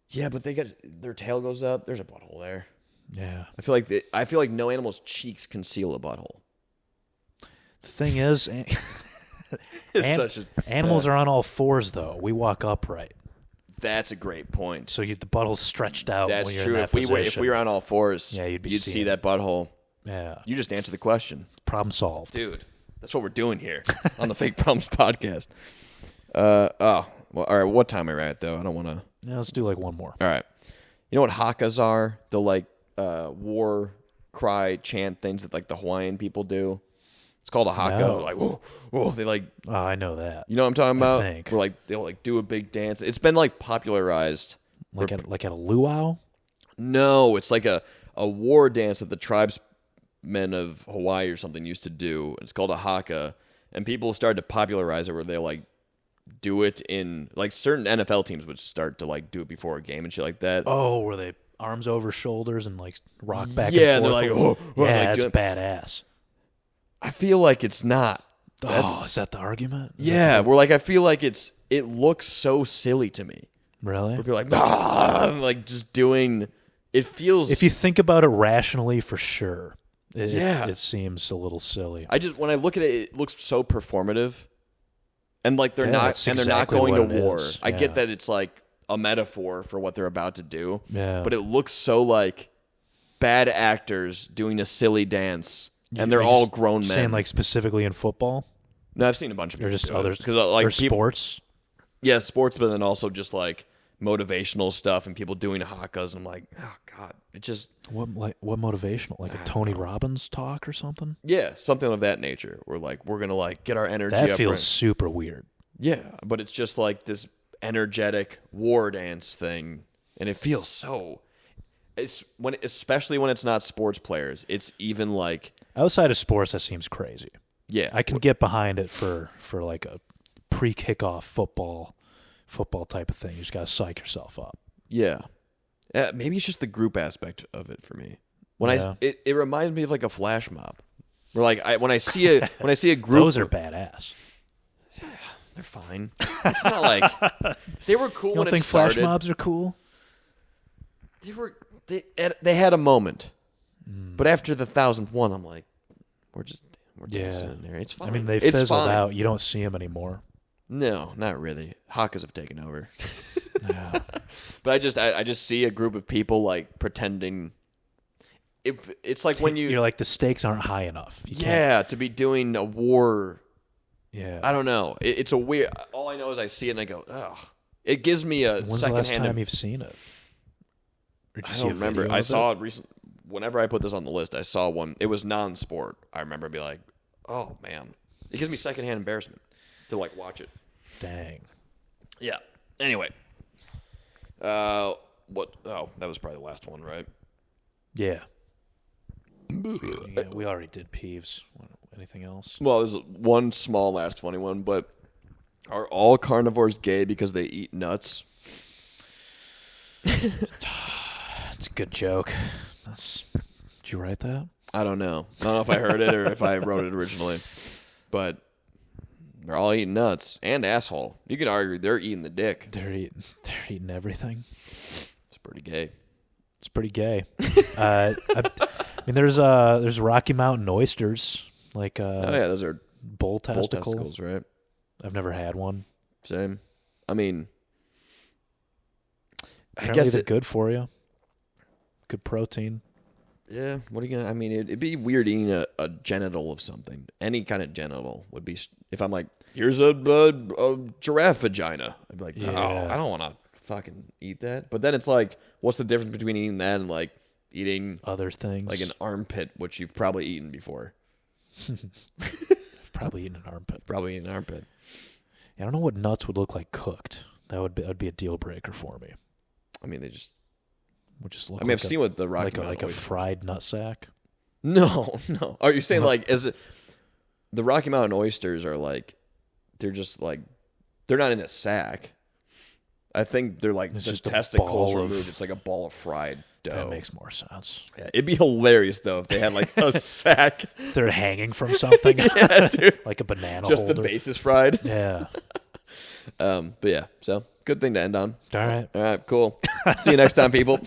Yeah, but their tail goes up. There's a butthole there. Yeah, I feel like no animal's cheeks conceal a butthole. The thing is, animals are on all fours though. We walk upright. That's a great point. So the butthole's stretched out. That's when you're true. In that position. If we were on all fours, you'd see that butthole. Yeah, you just answered the question. Problem solved, dude. That's what we're doing here on the Fake Problems podcast. Well, all right. What time are we at though? I don't want to. Yeah, let's do like one more. All right. You know what hakas are? The like war cry chant things that like the Hawaiian people do. It's called a haka. No. Like whoa, they like. Oh, I know that. You know what I'm talking about? I think. Where like they'll like do a big dance. It's been like popularized. Like at a luau. No, it's like a war dance that the tribesmen of Hawaii or something used to do. It's called a haka, and people started to popularize it where they like do it in like certain NFL teams would start to like do it before a game and shit like that. Oh, were they arms over shoulders and like rock back and forth? Yeah, they're like, oh, yeah, that's badass. I feel like it's not. Is that the argument? We're like, I feel like it looks so silly to me. Really? Where people are like, like just doing. It feels. If you think about it rationally, for sure. It seems a little silly. When I look at it, it looks so performative. And like they're not going to war. Yeah. I get that it's like a metaphor for what they're about to do. Yeah. But it looks so like bad actors doing a silly dance, and they're all grown men. Saying like specifically in football? No, I've seen a bunch of. Or just others because like sports. Yeah, sports, but then also just like motivational stuff and people doing hakas. And I'm like, oh god, it just what motivational? Like a Tony Robbins talk or something? Yeah, something of that nature. We're like, we're gonna like get our energy. That up feels super weird. Yeah, but it's just like this energetic war dance thing, and it feels so. Especially when it's not sports players, it's even like outside of sports. That seems crazy. Yeah, I can get behind it for like a pre-kickoff football type of thing. You just gotta psych yourself up. Yeah, maybe it's just the group aspect of it for me. It reminds me of like a flash mob. Where like when I see a group, those are badass. Yeah, they're fine. It's not like they were cool. You don't think flash mobs are cool? They had a moment, but after the 1,000th one, I'm like, we're dancing in there. It's fine. I mean, they fizzled out. You don't see them anymore. No, not really. Hakas have taken over. Yeah. But I just see a group of people like pretending. it's like when you're like the stakes aren't high enough. To be doing a war. Yeah, I don't know. It's a weird. All I know is I see it and I go, ugh. It gives me a. When's the last time you've seen it? I don't remember. I saw it recently. Whenever I put this on the list, I saw one. It was non-sport. I remember being like, oh man, it gives me secondhand embarrassment to like watch it. Dang. Yeah. Anyway. What? Oh, that was probably the last one, right? Yeah. We already did peeves. Anything else? Well, there's one small last funny one, but are all carnivores gay because they eat nuts? It's a good joke. Did you write that? I don't know. I don't know if I heard it or if I wrote it originally, but they're all eating nuts and asshole. You could argue they're eating the dick. They're eating everything. It's pretty gay. It's pretty gay. I mean, there's Rocky Mountain oysters, like those are bull testicles, right? I've never had one. Same. I mean, I guess they're good for you. Good protein. Yeah. What are you gonna? I mean, it'd be weird eating a genital of something. Any kind of genital would be. If I'm like, here's a giraffe vagina, I'd be like, oh, I don't want to fucking eat that. But then it's like, what's the difference between eating that and like eating other things, like an armpit, which you've probably eaten before? I've probably eaten an armpit. Probably eaten an armpit. Yeah, I don't know what nuts would look like cooked. That would be a deal breaker for me. I mean, they just would just look. I mean, I've seen what the Rocky like a fried nutsack. No. Are you saying like the Rocky Mountain oysters are like they're just like they're not in a sack? I think they're like the testicles removed. It's like a ball of fried dough. That makes more sense. Yeah, it'd be hilarious though if they had like a sack. They're hanging from something. Yeah, dude. Like a banana just holder. The base is fried. Yeah. But yeah, so good thing to end on. All right. Cool. See you next time, people.